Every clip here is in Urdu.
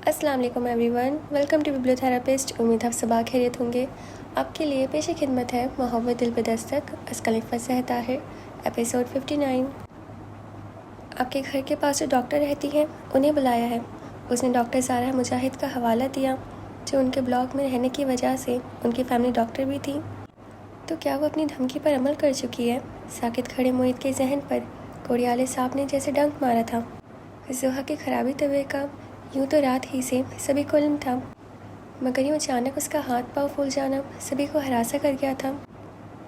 السلام علیکم everyone, welcome to bibliotherapist. امید آپ سب خیریت ہوں گے۔ آپ کے لیے پیش خدمت ہے محبت دل پہ دستک اسکلفت سے طاہر، ایپیسوڈ 59۔ آپ کے گھر کے پاس جو ڈاکٹر رہتی ہیں انہیں بلایا ہے۔ اس نے ڈاکٹر زارا مجاہد کا حوالہ دیا جو ان کے بلاک میں رہنے کی وجہ سے ان کی فیملی ڈاکٹر بھی تھی۔ تو کیا وہ اپنی دھمکی پر عمل کر چکی ہے؟ ساکت کھڑے موہت کے ذہن پر کوڑیالے سانپ نے جیسے ڈنک مارا تھا۔ زحا کی خرابی طبیعت کا یوں تو رات ہی سے سبھی کو علم تھا، مگر یوں اچانک اس کا ہاتھ پاؤں پھول جانا سبھی کو ہراساں کر گیا تھا۔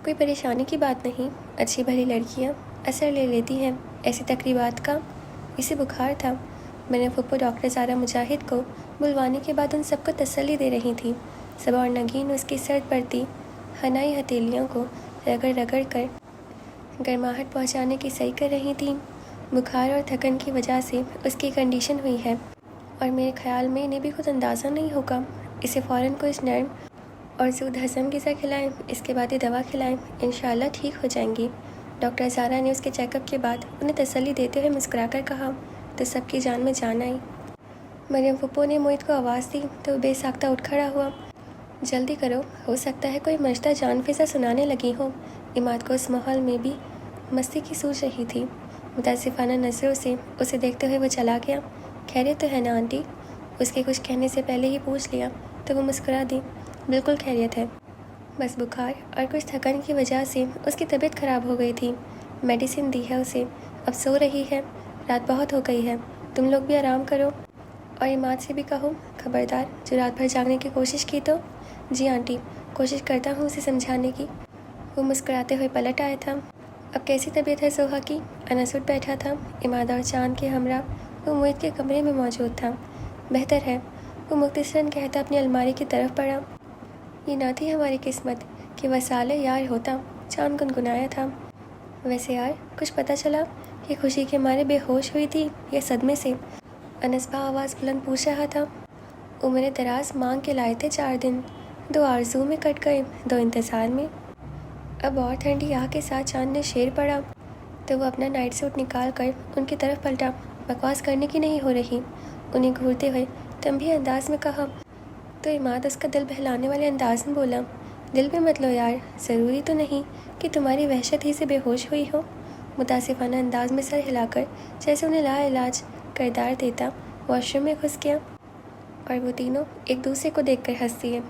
کوئی پریشانی کی بات نہیں، اچھی بھلی لڑکیاں اثر لے لیتی ہیں ایسی تقریبات کا۔ اسے بخار تھا۔ میں نے پھپھو ڈاکٹر زارا مجاہد کو بلوانے کے بعد ان سب کو تسلی دے رہی تھی۔ صبا اور نگین اس کی سرد پڑتی حنائی ہتھیلیوں کو رگڑ رگڑ کر گرماہٹ پہنچانے کی صحیح کر رہی تھیں۔ بخار اور تھکن کی وجہ سے اس کی کنڈیشن ہوئی ہے، اور میرے خیال میں انہیں بھی خود اندازہ نہیں ہوگا۔ اسے فوراً کچھ نرم اور زود ہضم غذا کھلائیں، اس کے بعد یہ دوا کھلائیں، انشاءاللہ ٹھیک ہو جائیں گی۔ ڈاکٹر زارا نے اس کے چیک اپ کے بعد انہیں تسلی دیتے ہوئے مسکرا کر کہا تو سب کی جان میں جان آئی۔ مریم پھپھو نے موہت کو آواز دی تو وہ بے ساختہ اٹھ کھڑا ہوا۔ جلدی کرو، ہو سکتا ہے کوئی مجدہ جان فضا سنانے لگی ہو۔ عماد کو اس ماحول میں بھی مستی کی سوچ رہی تھی۔ متاسفانہ نظروں سے اسے دیکھتے ہوئے وہ چلا گیا۔ خیریت تو ہے نا آنٹی؟ اس کے کچھ کہنے سے پہلے ہی پوچھ لیا تو وہ مسکرا دی۔ بالکل خیریت ہے، بس بخار اور کچھ تھکن کی وجہ سے اس کی طبیعت خراب ہو گئی تھی۔ میڈیسن دی ہے اسے، اب سو رہی ہے، رات بہت ہو گئی ہے، تم لوگ بھی آرام کرو۔ اور عماد سے بھی کہو خبردار جو رات بھر جاگنے کی کوشش کی تو۔ جی آنٹی، کوشش کرتا ہوں اسے سمجھانے کی۔ وہ مسکراتے ہوئے پلٹ آیا تھا۔ اب کیسی طبیعت ہے زحا کی؟ انس اٹھ بیٹھا تھا۔ عماد اور چاند کے ہمراہ وہ موہت کے کمرے میں موجود تھا۔ بہتر ہے، وہ مختصراً کہتا اپنی الماری کی طرف بڑھا۔ یہ نہ تھی ہماری قسمت کہ وصال یار ہوتا، چاند گنگنایا تھا۔ ویسے یار کچھ پتہ چلا کہ خوشی کے مارے بے ہوش ہوئی تھی یا صدمے سے؟ انس با آواز بلند پوچھ رہا تھا۔ عمر دراز مانگ کے لائے تھے 4 دن، 2 آرزو میں کٹ گئے، 2 انتظار میں۔ اب اور ٹھنڈی آہ کے ساتھ چاند نے شعر پڑھا تو وہ اپنا نائٹ سوٹ نکال کر ان کی طرف پلٹا۔ بکواس کرنے کی نہیں ہو رہی، انہیں گھورتے ہوئے تنبیہ انداز میں کہا تو عماد اس کا دل بہلانے والے انداز میں بولا، دل پہ مت لو یار، ضروری تو نہیں کہ تمہاری وحشت ہی سے بے ہوش ہوئی ہو۔ متاسفانہ انداز میں سر ہلا کر جیسے انہیں لا علاج کردار دیتا واش روم میں گھس گیا، اور وہ تینوں ایک دوسرے کو دیکھ کر ہنس دیے۔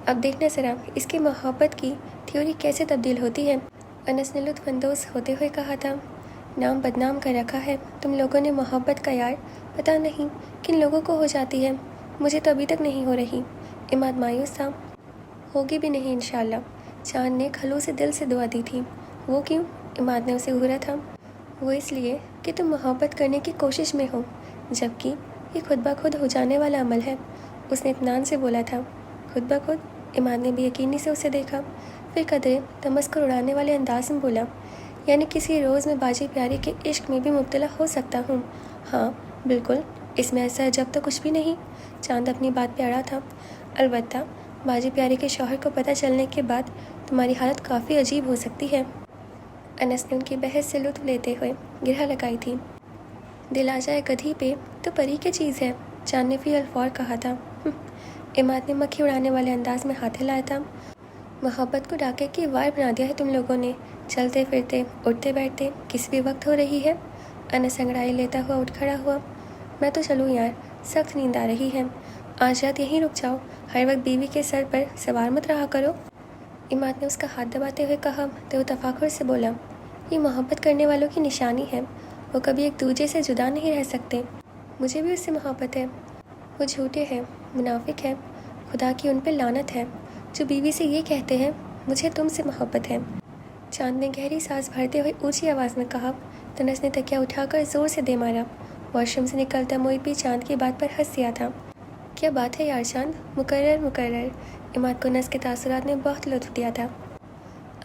اب دیکھنا ذرا اس کی محبت کی تھیوری کیسے تبدیل ہوتی ہے۔ انس نے لطف اندوز ہوتے ہوئے کہا تھا، نام بدنام کر رکھا ہے تم لوگوں نے محبت کا یار، پتہ نہیں کن لوگوں کو ہو جاتی ہے، مجھے تو ابھی تک نہیں ہو رہی۔ عماد مایوس تھا۔ ہوگی بھی نہیں انشاءاللہ۔ چاند نے خلوص دل سے دعا دی تھی۔ وہ کیوں؟ عماد نے اسے گھورا تھا۔ وہ اس لیے کہ تم محبت کرنے کی کوشش میں ہو، جبکہ یہ خود بخود ہو جانے والا عمل ہے، اس نے اطمینان سے بولا تھا۔ خود بخود؟ عماد نے بے یقینی سے اسے دیکھا، پھر قدرے تمسخر اڑانے والے انداز میں بولا، یعنی کسی روز میں باجی پیاری کے عشق میں بھی مبتلا ہو سکتا ہوں؟ ہاں بالکل، اس میں ایسا جب تو کچھ بھی نہیں۔ چاند اپنی بات پہ اڑا تھا۔ البتہ باجی پیاری کے شوہر کو پتہ چلنے کے بعد تمہاری حالت کافی عجیب ہو سکتی ہے۔ انس نے ان کی بحث سے لطف لیتے ہوئے گرہ لگائی تھی۔ دل آ جائے گدھی پہ تو پری کی چیز ہے، چاند نے فی الفور کہا تھا۔ عماد نے مکھی اڑانے والے انداز میں ہاتھ ہلایا تھا۔ محبت کو ڈاکے کی وار بنا دیا ہے تم لوگوں نے، چلتے پھرتے اٹھتے بیٹھتے کسی بھی وقت ہو رہی ہے۔ انس انگڑائی لیتا ہوا اٹھ کھڑا ہوا۔ میں تو چلوں یار، سخت نیند آ رہی ہے، آج رات یہیں رک جاؤ، ہر وقت بیوی کے سر پر سوار مت رہا کرو۔ عماد نے اس کا ہاتھ دباتے ہوئے کہا تو وہ تفاخر سے بولا، یہ محبت کرنے والوں کی نشانی ہے، وہ کبھی ایک دوسرے سے جدا نہیں رہ سکتے۔ مجھے بھی اس سے محبت ہے۔ وہ جھوٹے ہیں، منافق ہیں، خدا کی ان پہ لعنت ہے جو بیوی سے یہ کہتے ہیں مجھے تم سے محبت ہے۔ چاند نے گہری سانس بھرتے ہوئے اونچی آواز میں کہا تو انس نے تکیہ اٹھا کر زور سے دے مارا۔ واش روم سے نکلتا موہت بھی چاند کی بات پر ہنس دیا تھا۔ کیا بات ہے یار چاند، مقرر۔ عماد کو انس کے تاثرات نے بہت لطف دیا تھا۔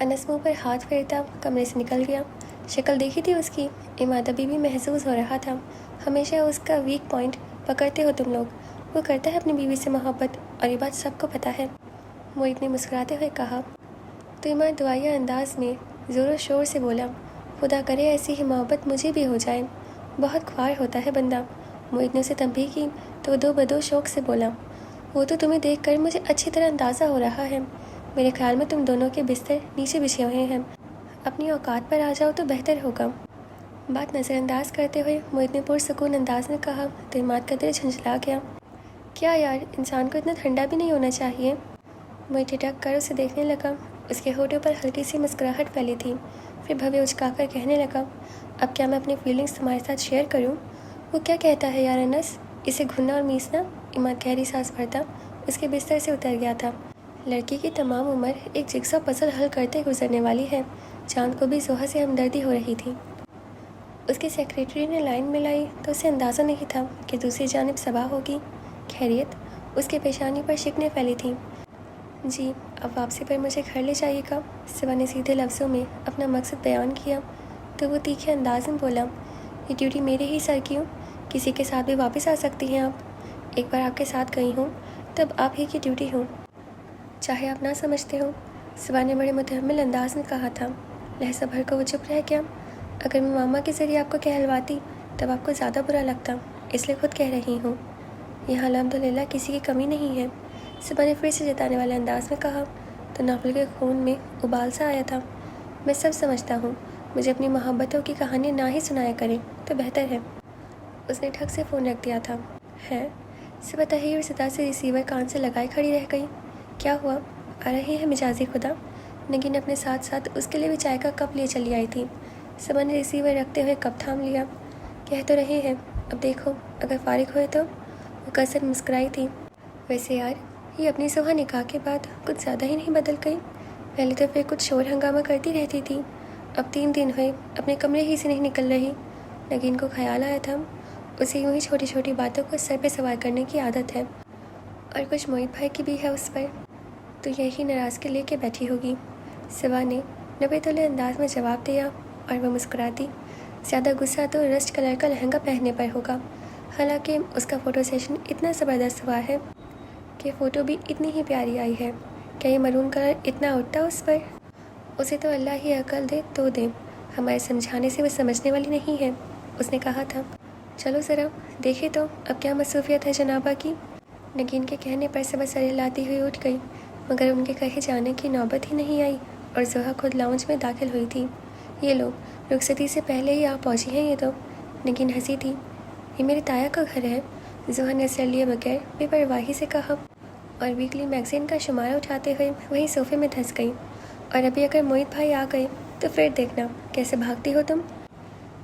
انس منہ پر ہاتھ پھیرتا کمرے سے نکل گیا۔ شکل دیکھی تھی اس کی؟ عماد ابھی بھی محظوظ ہو رہا تھا۔ ہمیشہ اس کا ویک پوائنٹ پکڑتے ہو تم لوگ۔ وہ کرتا ہے اپنی بیوی سے محبت، اور یہ بات سب کو پتہ ہے۔ موہت نے مسکراتے ہوئے کہا تو عماد دعائیہ انداز میں زور و شور سے بولا، خدا کرے ایسی ہی محبت مجھے بھی ہو جائے، بہت خوار ہوتا ہے بندہ۔ موہت نے اسے تنبیہ کی تو وہ دو بدو شوق سے بولا، وہ تو تمہیں دیکھ کر مجھے اچھی طرح اندازہ ہو رہا ہے، میرے خیال میں تم دونوں کے بستر نیچے بچھے ہوئے ہیں، اپنی اوقات پر آ جاؤ تو بہتر ہوگا۔ بات نظر انداز کرتے ہوئے موہت نے پرسکون انداز میں کہا تو عماد کا دل جھنجھلا گیا۔ کیا یار، انسان کو اتنا ٹھنڈا بھی نہیں ہونا چاہیے۔ موہت ٹھٹک کر اسے دیکھنے لگا، اس کے ہونٹوں پر ہلکی سی مسکراہٹ پھیلی تھی، پھر بھوے اچکا کر کہنے لگا، اب کیا میں اپنی فیلنگس تمہارے ساتھ شیئر کروں؟ وہ کیا کہتا ہے یار انس، اسے گھننا اور میسنا؟ عماد گہری سانس بھرتا اس کے بستر سے اتر گیا تھا۔ لڑکی کی تمام عمر ایک جگسا پزل حل کرتے گزرنے والی ہے۔ چاند کو بھی زحا سے ہمدردی ہو رہی تھی۔ اس کی سیکریٹری نے لائن ملائی تو اسے اندازہ نہیں تھا کہ دوسری جانب صبا ہوگی۔ خیریت؟ اس کی پیشانی پر شکنیں پھیلی تھیں۔ جی، اب واپسی پر مجھے گھر لے جائیے گا۔ صبا نے سیدھے لفظوں میں اپنا مقصد بیان کیا تو وہ تیکھے انداز میں بولا، یہ ڈیوٹی میرے ہی سر کی ہوں، کسی کے ساتھ بھی واپس آ سکتی ہیں آپ۔ ایک بار آپ کے ساتھ گئی ہوں تب آپ ہی کی ڈیوٹی ہوں، چاہے آپ نہ سمجھتے ہو۔ صبا نے بڑے متحمل انداز میں کہا تھا۔ لہجہ بھر کو وہ چپ رہ گیا۔ اگر میں ماما کے ذریعے آپ کو کہلواتی تب آپ کو زیادہ برا لگتا، اس لیے خود کہہ رہی ہوں۔ یہاں الحمدللہ کسی کی کمی نہیں ہے، صبا نے پھر سے جتانے والے انداز میں کہا تو ناول کے خون میں ابال سا آیا تھا۔ میں سب سمجھتا ہوں، مجھے اپنی محبتوں کی کہانی نہ ہی سنایا کریں تو بہتر ہے۔ اس نے ٹھک سے فون رکھ دیا تھا۔ ہے؟ صبا تحیر صدا سے ریسیور کان سے لگائے کھڑی رہ گئی۔ کیا ہوا؟ آ رہے ہیں مجازی خدا؟ نگین اپنے ساتھ ساتھ اس کے لیے بھی چائے کا کپ لیے چلی آئی تھی۔ صبا نے ریسیور رکھتے ہوئے کپ تھام لیا۔ کہہ تو رہے ہیں، اب دیکھو اگر فارغ ہوئے تو۔ وہ کثر مسکرائی تھی۔ ویسے یار، یہ اپنی سوہا نکاح کے بعد کچھ زیادہ ہی نہیں بدل گئی؟ پہلے تو پھر کچھ شور ہنگامہ کرتی رہتی تھی، اب 3 دن ہوئے اپنے کمرے ہی سے نہیں نکل رہی۔ نگین کو خیال آیا تھا، اسے یوں ہی چھوٹی چھوٹی باتوں کو سر پہ سوار کرنے کی عادت ہے، اور کچھ موہت بھائی کی بھی ہے اس پر، تو یہی ناراضگی لے کے بیٹھی ہوگی۔ صبا نے نبے تلے انداز میں جواب دیا اور وہ مسکراتی۔ زیادہ غصہ تو رسٹ کلر کا لہنگا پہننے پر ہوگا، حالانکہ اس کا فوٹو سیشن اتنا زبردست ہوا ہے کہ فوٹو بھی اتنی ہی پیاری آئی ہے۔ کیا یہ مرون کلر اتنا اٹھتا اس پر؟ اسے تو اللہ ہی عقل دے تو دے، ہمارے سمجھانے سے وہ سمجھنے والی نہیں ہے۔ اس نے کہا تھا، چلو ذرا دیکھے تو اب کیا مصروفیت ہے جنابہ کی۔ نگین کے کہنے پر صبا سر ہلاتی ہوئی اٹھ گئی، مگر ان کے کہے جانے کی نوبت ہی نہیں آئی اور زحا خود لاؤنج میں داخل ہوئی تھی۔ یہ لو، رخصتی سے پہلے ہی آپ پہنچی ہیں یہ تو۔ نگین ہنسی تھی۔ یہ میرے تایا کا گھر ہے، زحا نے سر لیے بغیر بے پرواہی سے کہا، اور ویکلی میگزین کا شمارہ اٹھاتے ہوئے وہیں صوفے میں دھنس گئی۔ اور ابھی اگر موہت بھائی آ گئے تو پھر دیکھنا کیسے بھاگتی ہو تم۔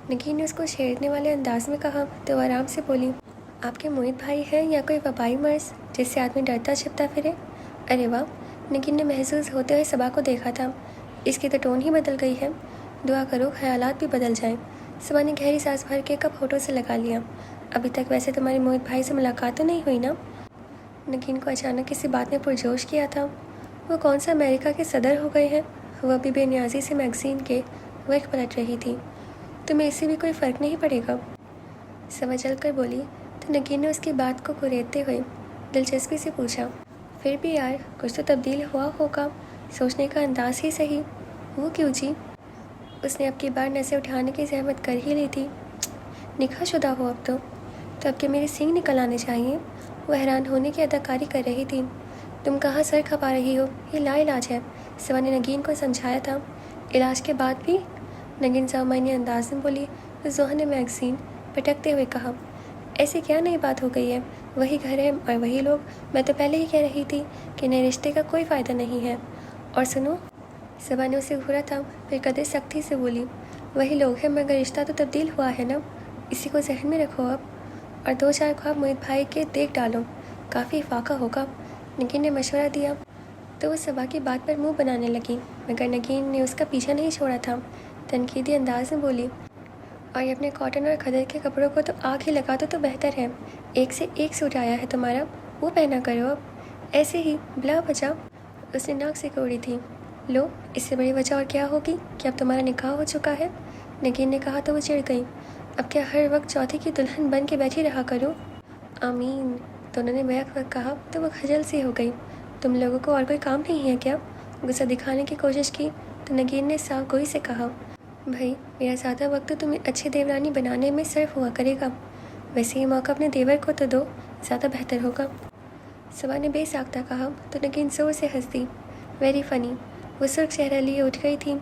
نگین نے اس کو چھیڑنے والے انداز میں کہا تو آرام سے بولی، آپ کے موہت بھائی ہیں یا کوئی وبائی مرض جس سے آدمی ڈرتا چھپتا پھرے؟ ارے واہ، نگین نے محظوظ ہوتے ہوئے صبا کو دیکھا تھا، اس کی تو ٹون ہی بدل گئی ہے، دعا کرو خیالات بھی بدل جائیں۔ صبا نے گہری سانس بھر کے کپ ہونٹوں سے لگا لیا۔ ابھی تک ویسے تمہاری موہت بھائی سے ملاقات تو نہیں ہوئی نا؟ نگین کو اچانک کسی بات نے پرجوش کیا تھا۔ وہ کون سا امریکہ کے صدر ہو گئے ہیں؟ وہ ابھی بے نیازی سے میگزین کے ورق پلٹ رہی تھی۔ تمہیں اس سے بھی کوئی فرق نہیں پڑے گا؟ صبا جل کر بولی تو نگین نے اس کی بات کو کریدتے ہوئے دلچسپی سے پوچھا، پھر بھی یار کچھ تو تبدیل ہوا ہوگا، سوچنے کا انداز ہی صحیح۔ وہ کیوں جی؟ اس نے اب کی بار نظر اٹھانے کی زحمت کر ہی لی تھی۔ نکاح شدہ ہو اب تو اب کے میرے سینگ نکل آنے چاہیے۔ وہ حیران ہونے کی اداکاری کر رہی تھی۔ تم کہاں سر کھپا رہی ہو، یہ لا علاج ہے، صبا نے نگین کو سمجھایا تھا۔ علاج کے بعد بھی؟ نگین سامعینی انداز میں بولی تو زحا نے میگزین پٹکتے ہوئے کہا، ایسی کیا نئی بات ہو گئی ہے، وہی گھر ہے اور وہی لوگ، میں تو پہلے ہی کہہ رہی تھی کہ نئے رشتے کا کوئی فائدہ نہیں ہے۔ اور سنو، صبا نے اسے گھورا تھا، پھر قدر سختی سے بولی، وہی لوگ ہیں مگر رشتہ تو تبدیل ہوا ہے نا، اسی کو ذہن میں رکھو اب، اور 2-4 خواب موہت بھائی کے دیکھ ڈالو، کافی افاقہ ہوگا۔ نگین نے مشورہ دیا تو وہ صبا کی بات پر منہ بنانے لگی، مگر نگین نے اس کا پیچھا نہیں چھوڑا تھا۔ تنقیدی انداز میں بولی، اور یہ اپنے کاٹن اور کھدر کے کپڑوں کو تو آگ ہی لگا دو تو بہتر ہے، ایک سے ایک سوٹ آیا ہے تمہارا، وہ پہنا کرو اب، ایسے ہی بلا وجہ۔ اس نے ناک سے کوڑی تھی۔ لو، اس سے بڑی وجہ اور کیا ہوگی کہ اب تمہارا نکاح ہو چکا ہے؟ نگین نے کہا تو وہ چڑ گئی، اب کیا ہر وقت چوتھے کی دلہن بن کے بیٹھی رہا کرو؟ آمین، دونوں نے بیک وقت کہا تو وہ خجل سی ہو گئی۔ تم لوگوں کو اور کوئی کام نہیں ہے کیا؟ غصہ دکھانے کی کوشش کی تو نگین نے صاف گوئی سے کہا، بھائی میرا زیادہ وقت تو تمہیں اچھی دیورانی بنانے میں صرف ہوا کرے گا، ویسے یہ موقع اپنے دیور کو تو دو زیادہ بہتر ہوگا۔ صبا نے بے ساختہ کہا تو نگین زور سے ہنس دی۔ Very funny. وہ سرخ چہرہ لیے اٹھ گئی تھی۔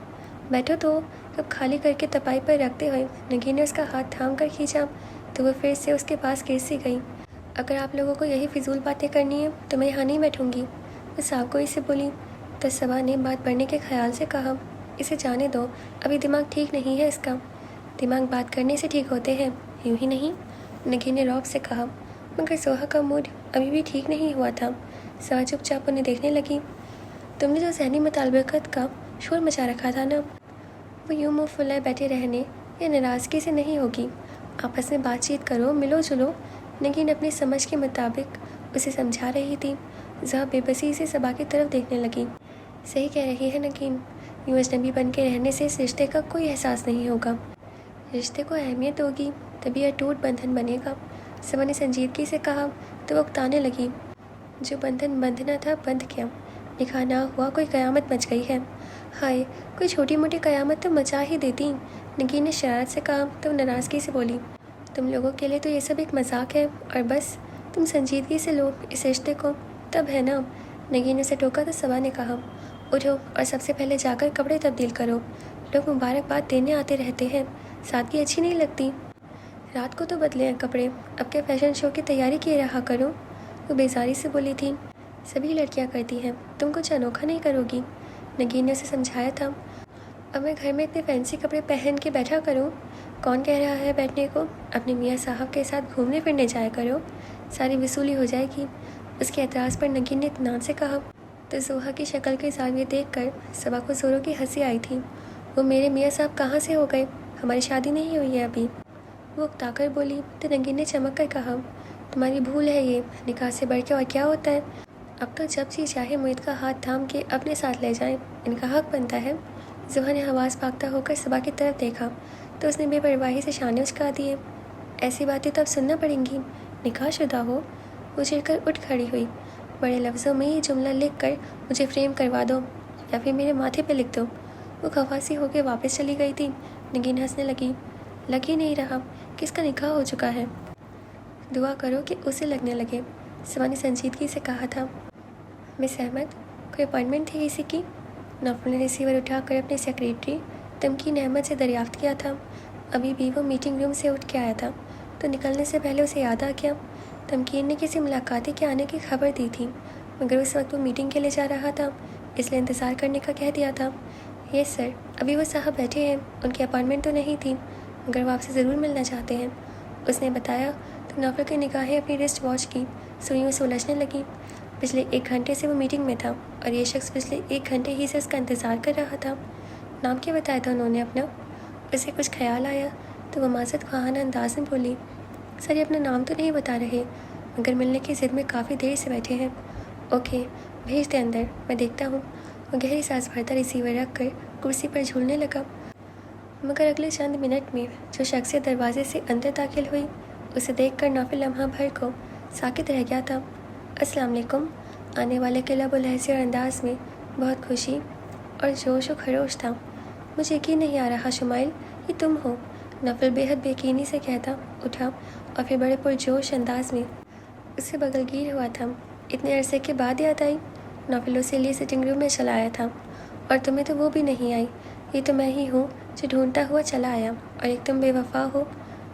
بیٹھو تو کپ خالی کر کے تپائی پر رکھتے ہوئے نگین نے اس کا ہاتھ تھام کر کھینچا تو وہ پھر سے اس کے پاس گر سی گئی۔ اگر آپ لوگوں کو یہی فضول باتیں کرنی ہیں تو میں یہاں نہیں بیٹھوں گی، وہ صاف گوئی سے بولی۔ تو صبا نے بات بڑھنے کے خیال سے کہا، اسے جانے دو، ابھی دماغ ٹھیک نہیں ہے اس کا۔ دماغ بات کرنے سے ٹھیک ہوتے ہیں، یوں ہی نہیں، نگین نے رعب سے کہا۔ مگر زوہا کا موڈ ابھی بھی ٹھیک نہیں ہوا تھا۔ صبا چپ چاپ انہیں دیکھنے لگی۔ تم نے جو ذہنی مطابقت کا شور مچا رکھا تھا نا، وہ یوں منہ پھلائے بیٹھے رہنے یا ناراضگی سے نہیں ہوگی۔ آپس میں بات چیت کرو، ملو جلو۔ نگین اپنی سمجھ کے مطابق اسے سمجھا رہی تھی۔ زہا بے بسی سے صبا کی طرف دیکھنے لگی۔ صحیح کہہ رہی ہے نگین، یوں اجنبی بن کے رہنے سے اس رشتے کا کوئی احساس نہیں ہوگا۔ رشتے کو اہمیت ہوگی تبھی اٹوٹ بندھن بنے گا۔ صبا نے سنجیدگی سے کہا تو وہ اکتانے لگی۔ جو بندھن بندھنا تھا بندھ گیا، نکاح نہ ہوا، کوئی قیامت مچ گئی ہے۔ ہائے، کوئی چھوٹی موٹی قیامت تو مچا ہی دیتی، نگین نے شرارت سے کہا تو ناراضگی سے بولی۔ تم لوگوں کے لیے تو یہ سب ایک مذاق ہے اور بس تم سنجیدگی سے لو اس رشتے کو، تب ہے نا۔ نگین نے اسے ٹوکا تو صبا نے کہا، اٹھو اور سب سے پہلے جا کر کپڑے تبدیل کرو، لوگ مبارکباد دینے آتے رہتے ہیں، سادگی اچھی نہیں لگتی۔ رات کو تو بدلے ہیں کپڑے، اب کے فیشن شو کی تیاری کیے رہا کرو، وہ بیزاری سے بولی تھی۔ سبھی لڑکیاں کرتی ہیں، تم کچھ انوکھا نہیں کرو گی، نگین نے اسے سمجھایا تھا۔ اب میں گھر میں اتنے فینسی کپڑے پہن کے بیٹھا کروں، کون کہہ رہا ہے بیٹھنے کو؟ اپنے میاں صاحب کے ساتھ گھومنے پھرنے جایا کرو، ساری وصولی ہو جائے گی۔ اس کے اعتراض پر نگین نے اطمینان سے کہا تو زوہا کی شکل کے زاویے دیکھ کر صبا کو زوروں کی ہنسی آئی تھی۔ وہ میرے میاں صاحب کہاں سے ہو گئے؟ ہماری شادی نہیں ہوئی ہے ابھی، وہ اکتا کر بولی تو نگین نے چمک کر کہا، تمہاری بھول ہے یہ، نکاح سے بڑھ کے اور کیا ہوتا ہے؟ اب تو جب جی چاہے معید کا ہاتھ تھام کے اپنے ساتھ لے جائیں، ان کا حق بنتا ہے۔ زوہا نے حواس پاکتا ہو کر صبا کی طرف دیکھا تو اس نے بے پرواہی سے شانے اچکا دیے۔ ایسی باتیں تو اب سننا پڑیں گی، نکاح شدہ ہو؟ وہ چڑھ کر اٹھ کھڑی ہوئی۔ بڑے لفظوں میں یہ جملہ لکھ کر مجھے فریم کروا دو یا پھر میرے ماتھے پہ لکھ دو۔ وہ خفاسی ہو کے واپس چلی گئی تھی۔ نگین ہنسنے لگی۔ لگ ہی نہیں رہا کہ اس کا نکاح ہو چکا ہے، دعا کرو کہ اسے لگنے لگے، صبا نے سنجیدگی سے کہا تھا۔ مس احمد، کوئی اپائنٹمنٹ تھی کسی کی؟ نوفل نے ریسیور اٹھا کر اپنے سیکریٹری تمکین احمد سے دریافت کیا تھا۔ ابھی بھی وہ میٹنگ روم سے اٹھ کے آیا تھا تو نکلنے سے پہلے اسے یاد آ گیا تمکین نے کسی ملاقاتی کے آنے کی خبر دی تھی، مگر اس وقت وہ میٹنگ کے لیے جا رہا تھا، اس لیے انتظار کرنے کا کہہ دیا تھا۔ یس سر، ابھی وہ صاحب بیٹھے ہیں، ان کی اپائنٹمنٹ تو نہیں تھی مگر وہ آپ سے ضرور ملنا چاہتے ہیں، اس نے بتایا تو نوفل کی نگاہیں اپنی رسٹ واچ کی سوئیوں سے الجھنے لگیں۔ پچھلے 1 گھنٹے سے وہ میٹنگ میں تھا اور یہ شخص پچھلے 1 گھنٹے ہی سے اس کا انتظار کر رہا تھا۔ نام کیا بتایا تھا انہوں نے اپنا؟ اسے کچھ خیال آیا تو وہ معذرت خواہانہ انداز میں بولی، سر یہ اپنا نام تو نہیں بتا رہے مگر ملنے کی ضد میں کافی دیر سے بیٹھے ہیں۔ اوکے، بھیج دے اندر، میں دیکھتا ہوں۔ وہ گہری سانس بھرتا ریسیور رکھ کر کرسی پر جھولنے لگا۔ مگر اگلے چند منٹ میں جو شخصیت دروازے سے اندر داخل ہوئی اسے دیکھ کر نوفل لمحہ بھر کو ساکت رہ گیا تھا۔ السلام علیکم۔ آنے والے کے لب و لہجے اور انداز میں بہت خوشی اور جوش و خروش تھا۔ مجھے یقین نہیں آ رہا شمائل، یہ تم ہو؟ نوفل بے حد بے یقینی سے کہتا اٹھا اور پھر بڑے پرجوش انداز میں اسے بغل گیر ہوا تھا۔ اتنے عرصے کے بعد یاد آئی؟ نوفل اسے لیے سٹنگ روم میں چلا آیا تھا، اور تمہیں تو وہ بھی نہیں آئی، یہ تو میں ہی ہوں جو ڈھونڈتا ہوا چلا آیا، اور ایک تم بے وفا ہو،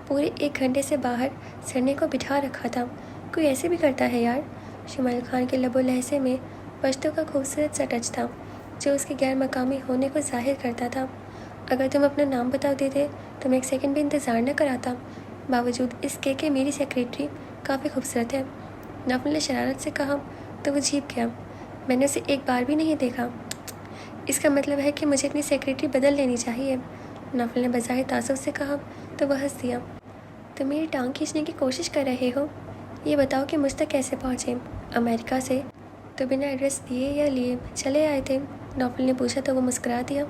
پورے 1 گھنٹے سے باہر سرنے کو بٹھا رکھا تھا۔ کوئی ایسے بھی کرتا ہے یار؟ شمائل خان کے لب و لہجے میں پشتو کا خوبصورت سا ٹچ تھا جو اس کے غیر مقامی ہونے کو ظاہر کرتا تھا۔ اگر تم اپنا نام بتا دیتے تو میں 1 سیکنڈ بھی انتظار نہ کراتا، باوجود اس کے کہ میری سیکریٹری کافی خوبصورت ہے، نوفل نے شرارت سے کہا تو وہ جھپ گیا۔ میں نے اسے 1 بار بھی نہیں دیکھا، اس کا مطلب ہے کہ مجھے اپنی سیکریٹری بدل لینی چاہیے، نوفل نے بظاہر تعصب سے کہا تو وہ ہنس دیا۔ تم میری ٹانگ کھینچنے کی کوشش کر رہے ہو؟ یہ بتاؤ کہ مجھ تک کیسے پہنچے؟ امریکہ سے؟ تو بنا ایڈریس دیے یا لیے چلے آئے تھے؟ نوفل نے پوچھا تو وہ مسکرا دیا۔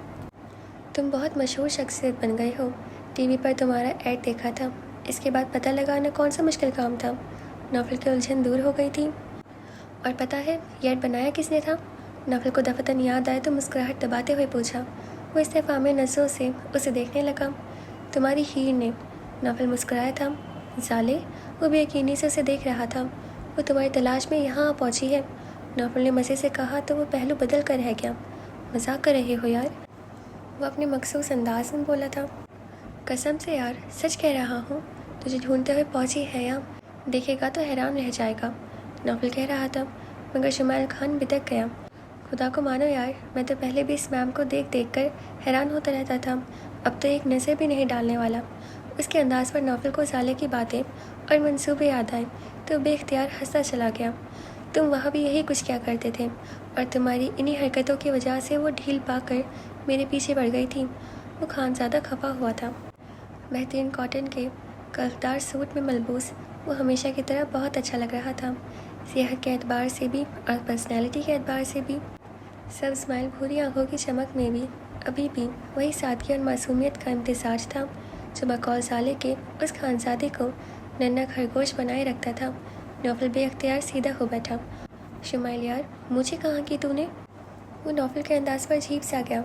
تم بہت مشہور شخصیت بن گئے ہو، ٹی وی پر تمہارا ایڈ دیکھا تھا، اس کے بعد پتہ لگانا کون سا مشکل کام تھا؟ نوفل کی الجھن دور ہو گئی تھی۔ اور پتہ ہے یہ ایڈ بنایا کس نے تھا؟ نوفل کو دفتن یاد آئے تو مسکراہٹ دباتے ہوئے پوچھا۔ وہ استفہامی نظروں سے اسے دیکھنے لگا۔ تمہاری ہیر نے، نوفل مسکرایا تھا۔ ظالے، وہ بے یقینی سے اسے دیکھ رہا تھا۔ وہ تمہاری تلاش میں یہاں پہنچی ہے۔ نوفل نے مزے سے کہا تو وہ پہلو بدل کر ہے کیا؟ مذاق کر رہے ہو یار؟ وہ اپنے مخصوص انداز میں بولا تھا۔ قسم سے یار، سچ کہہ رہا ہوں، تجھے ڈھونڈتے ہوئے پہنچی ہے یہاں، دیکھے گا تو حیران رہ جائے گا، نوفل کہہ رہا تھا، مگر شمائل خان بتک گیا۔ خدا کو مانو یار، میں تو پہلے بھی اس میم کو دیکھ دیکھ کر حیران ہوتا رہتا تھا، اب تو ایک نظر بھی نہیں ڈالنے والا۔ اس کے انداز پر نوفل کو سالے کی باتیں اور منصوبے یاد آئے تو بے اختیار ہنستا چلا گیا۔ تم وہاں بھی یہی کچھ کیا کرتے تھے، اور تمہاری انہی حرکتوں کی وجہ سے وہ ڈھیل پا کر میرے پیچھے پڑ گئی تھی۔ وہ خانزادہ خفا ہوا تھا۔ بہترین کاٹن کے کلفدار سوٹ میں ملبوس وہ ہمیشہ کی طرح بہت اچھا لگ رہا تھا، صحت کے اعتبار سے بھی اور پرسنالٹی کے اعتبار سے بھی۔ سب اسمائل بھوری آنکھوں کی چمک میں بھی ابھی بھی وہی سادگی اور معصومیت کا امتزاج تھا جو بقول سالے کے اس خانزادے کو ننھا خرگوش بنائے رکھتا تھا۔ نوفل بے اختیار سیدھا ہو بیٹھا۔ شمائل یار، مجھے کہاں کی تو نے؟ وہ نوفل کے انداز پر عجیب سا گیا،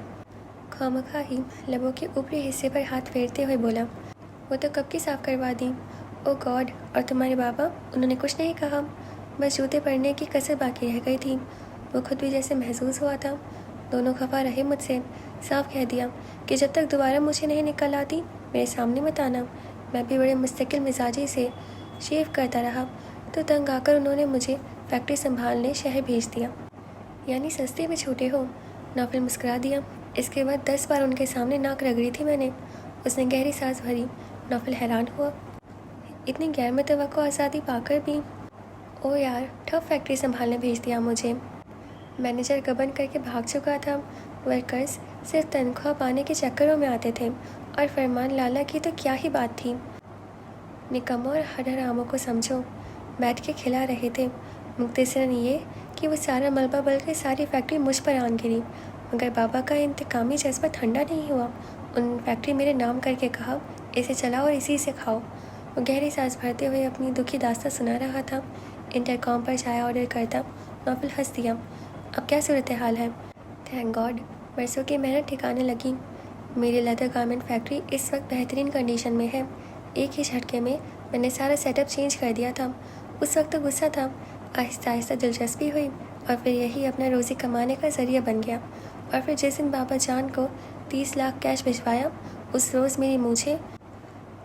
خواہ ہی لبوں کے اوپری حصے پر ہاتھ پھیرتے ہوئے بولا، وہ تو کب کی صاف کروا دی۔ او گاڈ، اور تمہارے بابا، انہوں نے کچھ نہیں کہا؟ بس جوتے پڑنے کی کسر باقی رہ گئی تھی۔ وہ خود بھی جیسے محسوس ہوا تھا۔ دونوں خفا رہے مجھ سے، صاف کہہ دیا کہ جب تک دوبارہ مجھے نہیں نکل آتی میرے سامنے مت آنا۔ میں بھی بڑے مستقل مزاجی سے شیو کرتا رہا تو تنگ آ کر انہوں نے مجھے فیکٹری سنبھالنے شہر بھیج دیا۔ یعنی سستے میں چھوٹے ہو؟ نوفل مسکرا دیا۔ اس کے بعد 10 بار ان کے سامنے ناک رگڑی تھی میں نے۔ اس نے گہری سانس بھری۔ نوفل حیران ہوا، اتنی غیر متوقع آزادی پا کر بھی؟ او یار، ٹھپ فیکٹری سنبھالنے بھیج دیا مجھے۔ مینیجر گبن کر کے بھاگ چکا تھا۔ ورکرز صرف تنخواہ پانے کے چکروں میں آتے تھے، اور فرمان لالا کی تو کیا ہی بات تھی۔ نکموں اور ہرہراموں کو سمجھو، بیٹھ کے کھلا رہے تھے۔ مختصراً یہ کہ وہ سارا ملبہ بلکہ ساری فیکٹری مجھ پر آن گری، مگر بابا کا انتقامی جذبہ ٹھنڈا نہیں ہوا۔ انہوں نے فیکٹری میرے نام کر کے کہا، اسے چلاؤ اور اسی سے کھاؤ۔ وہ گہری سانس بھرتے ہوئے اپنی دکھی داستان سنا رہا تھا۔ انٹرکام پر چائے آرڈر کرتا۔ نوفل ہنس دیا۔ اب کیا صورتحال ہے؟ تھینک گاڈ، برسوں کی محنت ٹھکانے لگی۔ میری لیدر گارمنٹ فیکٹری اس وقت بہترین کنڈیشن میں ہے۔ ایک ہی جھٹکے میں میں نے سارا سیٹ اپ چینج کر دیا تھا۔ اس وقت تو غصہ تھا، آہستہ آہستہ دلچسپی ہوئی، اور پھر یہی اپنا روزی کمانے کا ذریعہ بن گیا۔ اور پھر جس دن بابا جان کو 30 لاکھ کیش بھجوایا، اس روز میری مونچھیں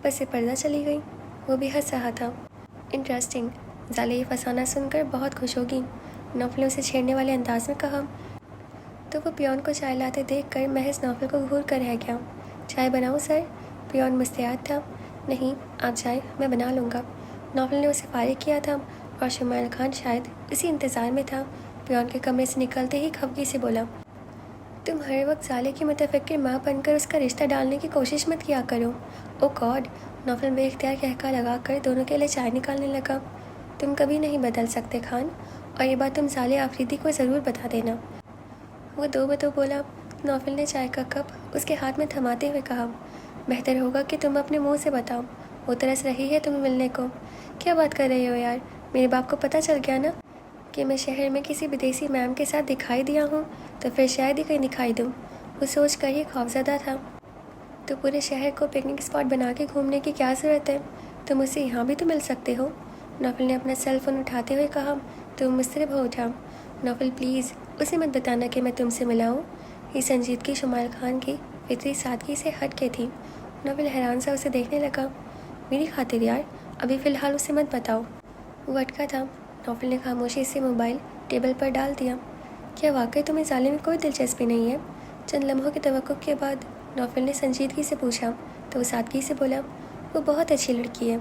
پس پردہ چلی گئی۔ وہ بھی ہنس رہا تھا۔ انٹرسٹنگ، زالے یہ فسانہ سن کر بہت خوش ہوگی، نوفل نے اسے چھیڑنے والے انداز میں کہا۔ تو وہ پیون کو چائے لاتے دیکھ کر محض نوفل کو گھور کر رہ گیا۔ چائے بناؤں سر؟ پیون مستعد تھا۔ نہیں، آپ جائیں، میں بنا لوں گا۔ نوفل نے اسے فارغ کیا تھا، اور شمائل خان شاید اسی انتظار میں تھا۔ پیون کے کمرے سے نکلتے ہی خفگی سے بولا، تم ہر وقت زالے کی متفکر ماں بن کر اس کا رشتہ ڈالنے کی کوشش مت کیا کرو۔ او گاڈ، نوفل بے اختیار کہکا لگا کر دونوں کے لیے چائے نکالنے لگا۔ تم کبھی نہیں بدل سکتے خان، اور یہ بات تم زالے آفریدی کو ضرور بتا دینا۔ وہ دو بدو بولا۔ نوفل نے چائے کا کپ اس کے ہاتھ میں تھماتے ہوئے کہا، بہتر ہوگا کہ تم اپنے منہ سے بتاؤ، وہ ترس رہی ہے تمہیں ملنے کو۔ کیا بات کر رہے ہو یار، میرے باپ کو پتہ چل گیا نا کہ میں شہر میں کسی بدیسی میم کے ساتھ دکھائی دیا ہوں، تو پھر شاید ہی کہیں دکھائی دوں۔ وہ سوچ کر ہی خوفزدہ تھا۔ تو پورے شہر کو پکنک اسپاٹ بنا کے گھومنے کی کیا ضرورت ہے؟ تم مجھ سے یہاں بھی تو مل سکتے ہو۔ نوفل نے اپنا سیل فون اٹھاتے ہوئے کہا۔ تم مضطرب ہو اٹھا۔ نوفل پلیز، اسے مت بتانا کہ میں تم سے ملا ہوں۔ یہ سنجیدگی شمائل خان کی فطری سادگی سے ہٹ کے تھی۔ نوفل حیران سا اسے دیکھنے لگا۔ میری خاطر یار، ابھی فی الحال اسے مت بتاؤ۔ وہ اٹکا تھا۔ نوفل نے خاموشی سے موبائل ٹیبل پر ڈال دیا۔ کیا واقعی تمہیں زالے میں کوئی دلچسپی نہیں ہے؟ چند لمحوں کی توقع کے بعد نوفل نے سنجیدگی سے پوچھا تو وہ سادگی سے بولا، وہ بہت اچھی لڑکی ہے۔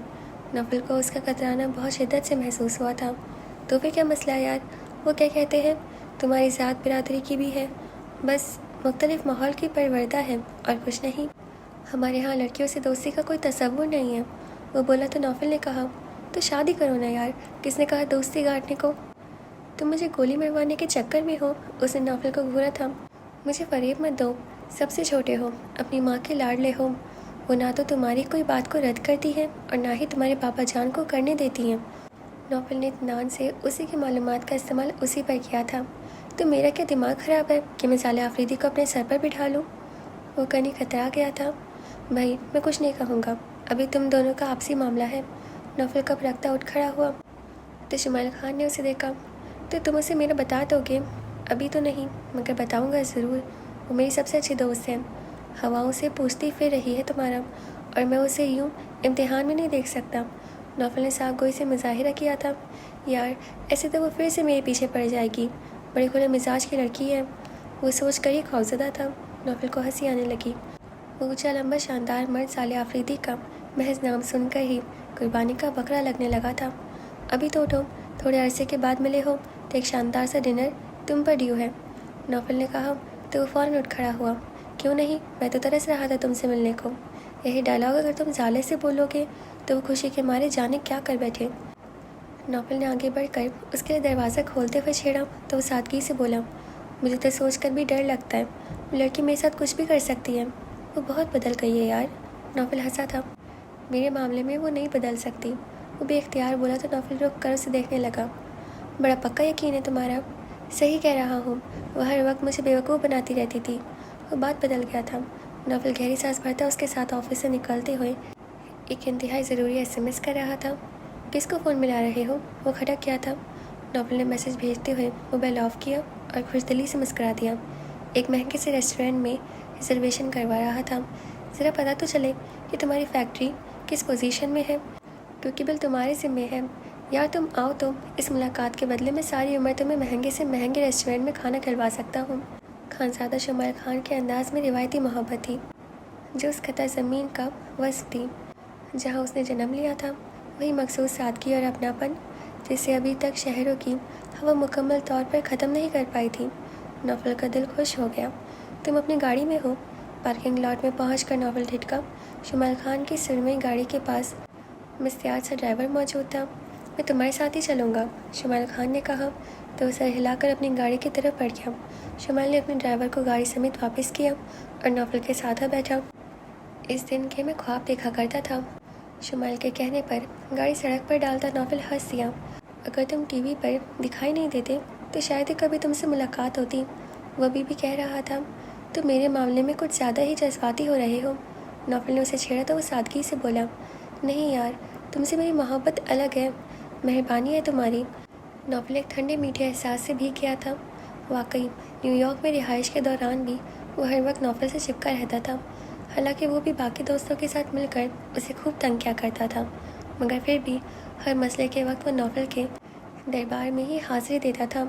نوفل کو اس کا کترانا بہت شدت سے محسوس ہوا تھا۔ تو پھر کیا مسئلہ ہے یار؟ وہ کیا کہتے ہیں، تمہاری ذات برادری کی بھی ہے، بس مختلف ماحول کی پروردہ ہے اور کچھ نہیں۔ ہمارے ہاں لڑکیوں سے دوستی کا کوئی تصور نہیں ہے، وہ بولا تو نوفل نے کہا، تو شادی کرو نا یار، کس نے کہا دوستی گاٹنے کو؟ تم مجھے گولی مروانے کے چکر میں ہو؟ اس نے نوفل کو گھورا تھا۔ مجھے فریب مت دو، سب سے چھوٹے ہو، اپنی ماں کے لاڈلے ہو، وہ نہ تو تمہاری کوئی بات کو رد کرتی ہے اور نہ ہی تمہارے پاپا جان کو کرنے دیتی ہیں۔ نوفل نے اطمینان سے اسی کی معلومات کا استعمال اسی پر کیا تھا۔ تو میرا کیا دماغ خراب ہے کہ میں زالے آفریدی کو اپنے سر پر بٹھا لوں؟ وہ کنی کترا گیا تھا۔ بھائی، میں کچھ نہیں کہوں گا، ابھی تم دونوں کا آپسی معاملہ ہے۔ نوفل کپ رکھتا اٹھ کھڑا ہوا۔ تو شمال خان نے اسے دیکھا۔ تو تم اسے میرا بتا دو گے؟ ابھی تو نہیں، مگر بتاؤں گا ضرور، وہ میری سب سے اچھی دوست ہے، ہواؤں سے پوچھتی پھر رہی ہے تمہارا، اور میں اسے یوں امتحان میں نہیں دیکھ سکتا۔ نوفل نے صاف گوئی سے مظاہرہ کیا تھا، یار ایسے تو وہ پھر سے میرے پیچھے پڑ جائے گی، بڑی کھلے مزاج کی لڑکی ہے۔ وہ سوچ کر ہی خوفزدہ تھا۔ نوفل کو ہنسی آنے لگی۔ وہ اونچا لمبا شاندار مرد صالح آفریدی کا محض نام سن کر ہی قربانی کا بکرا لگنے لگا تھا۔ ابھی تو اٹھو، تھوڑے عرصے کے بعد ملے ہو تو ایک شاندار سا ڈنر تم پر ڈیو ہے، نوفل نے کہا۔ تو وہ فوراً اٹھ کھڑا ہوا۔ کیوں نہیں، میں تو ترس رہا تھا تم سے ملنے کو۔ یہی ڈائلاگ اگر تم زالے سے بولو گے تو وہ خوشی کے مارے جانے کیا کر بیٹھے۔ نوفل نے آگے بڑھ کر اس کے لیے دروازہ کھولتے ہوئے چھیڑا تو وہ سادگی سے بولا، مجھے تو سوچ کر بھی ڈر لگتا ہے، وہ لڑکی میرے ساتھ کچھ بھی کر سکتی ہے، وہ بہت بدل گئی ہے یار۔ نوفل ہنسا تھا۔ میرے معاملے میں وہ نہیں بدل سکتی، وہ بے اختیار بولا تو نوفل رک کر اسے دیکھنے لگا۔ بڑا پکا یقین ہے تمہارا۔ صحیح کہہ رہا ہوں، وہ ہر وقت مجھے بیوقوف بناتی رہتی تھی، وہ بات بدل گیا تھا۔ نوفل گہری سانس بھرتا اس کے ساتھ آفس سے نکلتے ہوئے ایک انتہائی ضروری SMS کر رہا تھا۔ کس کو فون ملا رہے ہو؟ وہ کھٹک گیا تھا۔ نوفل نے میسج بھیجتے ہوئے موبائل آف کیا اور خوشدلی سے مسکرا دیا۔ ایک مہنگے سے ریسٹورینٹ میں ریزرویشن کروا رہا تھا۔ ذرا پتہ تو چلے کہ تمہاری فیکٹری کس پوزیشن میں ہے، کیونکہ بل تمہارے ذمے ہے۔ یار تم آؤ تو اس ملاقات کے بدلے میں ساری عمر تمہیں مہنگے سے مہنگے ریسٹورینٹ میں کھانا کھلوا سکتا ہوں۔ خانزادہ شمال خان کے انداز میں روایتی محبت تھی، جو اس قطع زمین کا وصف تھی جہاں اس نے جنم لیا تھا، وہی مخصوص سادگی اور اپناپن جسے ابھی تک شہروں کی ہوا مکمل طور پر ختم نہیں کر پائی تھی۔ نوفل کا دل خوش ہو گیا۔ تم اپنی گاڑی میں ہو؟ پارکنگ لاٹ میں پہنچ کر نوفل ٹھٹکا۔ شمال خان کی سرمئی گاڑی کے پاس مستعد سا ڈرائیور موجود تھا۔ میں تمہارے ساتھ ہی چلوں گا، شمال خان نے کہا تو وہ سر ہلا کر اپنی گاڑی کی طرف بڑھ گیا۔ شمال نے اپنے ڈرائیور کو گاڑی سمیت واپس کیا اور نوفل کے ساتھ بیٹھا۔ اس دن کے میں خواب دیکھا کرتا تھا۔ شمال کے کہنے پر گاڑی سڑک پر ڈالتا نوفل ہنس دیا۔ اگر تم ٹی وی پر دکھائی نہیں دیتے تو شاید ہی کبھی تم سے ملاقات ہوتی۔ وہ بھی کہہ رہا تھا تو میرے معاملے میں کچھ زیادہ ہی جذباتی ہو رہے ہو۔ نوفل نے اسے چھیڑا تو وہ سادگی سے بولا، نہیں یار، تم سے میری محبت الگ ہے، مہربانی ہے تمہاری۔ نوفل ایک ٹھنڈے میٹھے احساس سے بھیگ گیا تھا۔ واقعی نیو یارک میں رہائش کے دوران بھی وہ ہر وقت نوفل سے چپکا رہتا تھا، حالانکہ وہ بھی باقی دوستوں کے ساتھ مل کر اسے خوب تنگ کیا کرتا تھا، مگر پھر بھی ہر مسئلے کے وقت وہ نوفل کے دربار میں ہی حاضری دیتا تھا،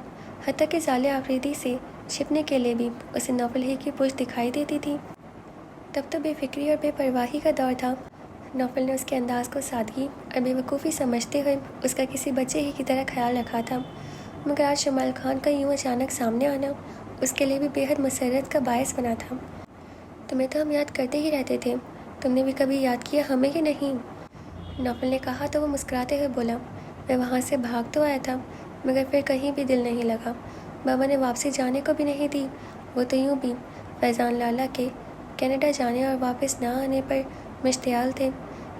حتیٰ کہ صالح آفریدی سے چھپنے کے لیے بھی اسے نوفل ہی کی پشت دکھائی دیتی تھی۔ تب تو بے فکری اور بے پرواہی کا دور تھا۔ نوفل نے اس کے انداز کو سادگی اور بے وقوفی سمجھتے ہوئے اس کا کسی بچے ہی کی طرح خیال رکھا تھا، مگر آج شمال خان کا یوں اچانک سامنے آنا اس کے لیے بھی بے حد مسرت کا باعث بنا تھا۔ تمہیں تو ہم یاد کرتے ہی رہتے تھے، تم نے بھی کبھی یاد کیا ہمیں کہ نہیں؟ نوفل نے کہا تو وہ مسکراتے ہوئے بولا، میں وہاں سے بھاگ تو آیا تھا، مگر پھر کہیں بھی دل نہیں لگا۔ بابا نے واپسی جانے کو بھی نہیں دی، وہ تو یوں بھی فیضان لالا کے کینیڈا جانے اور واپس نہ آنے پر مشتعل تھے۔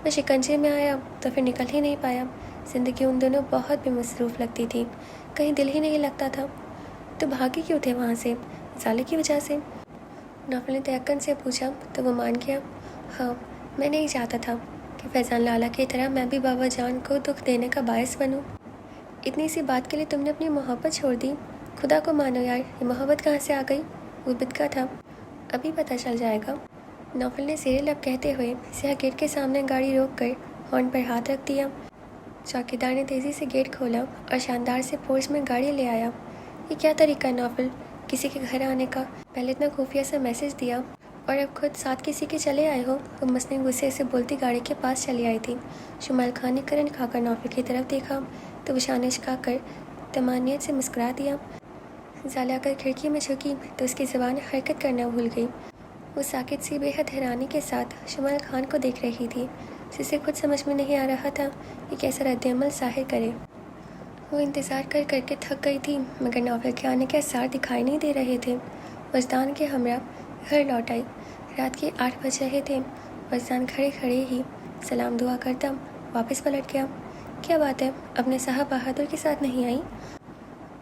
میں شکنجے میں آیا تو پھر نکل ہی نہیں پایا۔ زندگی ان دونوں بہت بھی مصروف لگتی تھی، کہیں دل ہی نہیں لگتا تھا۔ تو بھاگی کیوں تھے وہاں سے؟ زالے کی وجہ سے؟ نوفل نے تیقن سے پوچھا تو وہ مان گیا، ہاں، میں نہیں چاہتا تھا کہ فیضان لالا کی طرح میں بھی بابا جان کو دکھ دینے کا باعث بنوں۔ اتنی سی بات کے لیے تم نے اپنی محبت چھوڑ دی؟ خدا کو مانو یار، یہ محبت کہاں سے آ گئی؟ وہ بدکا تھا، ابھی پتہ چل جائے گا۔ نوفل نے زیر لب کہتے ہوئے سیاہ گیٹ کے سامنے گاڑی روک کر ہارن پر ہاتھ رکھ دیا۔ چوکیدار نے تیزی سے گیٹ کھولا اور شاندار سے فورس میں گاڑی لے آیا۔ یہ کیا طریقہ ہے نوفل، کسی کے گھر آنے کا؟ پہلے اتنا خفیہ سا میسج دیا اور اب خود ساتھ کسی کے چلے آئے ہو؟ وہ مصنوعی غصے سے بولتی گاڑی کے پاس چلی آئی تھی۔ شمال خان نے کرنٹ کھا کر نوفل کی طرف دیکھا تو وہ شانے چکا کر تمانیت سے مسکرا دیا۔ زالہ اگر کھڑکی میں جھکی تو اس کی زبان حرکت کرنا بھول گئی۔ وہ ساکت سی بے حد حیرانی کے ساتھ شمال خان کو دیکھ رہی تھی، جسے خود سمجھ میں نہیں آ رہا تھا کہ کیسا رد عمل ظاہر کرے۔ وہ انتظار کر کر کے تھک گئی تھی، مگر نوفل کے آنے کے آثار دکھائی نہیں دے رہے تھے۔ وجدان کے ہمراہ گھر لوٹ آئی۔ رات کے 8 بج رہے تھے۔ وجدان کھڑے کھڑے ہی سلام دعا کرتا واپس پلٹ گیا۔ کیا بات ہے، اپنے صاحب بہادر کے ساتھ نہیں آئی؟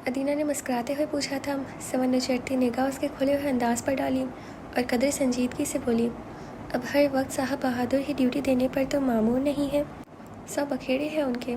ادینہ نے مسکراتے ہوئے پوچھا تھا۔ سمن نے چڑھتی نگاہ اس کے کھلے ہوئے انداز پر ڈالی اور قدر سنجیدگی سے بولی، اب ہر وقت صاحب بہادر ہی ڈیوٹی دینے پر تو معمور نہیں ہے، سب اکھیڑے ہیں ان کے۔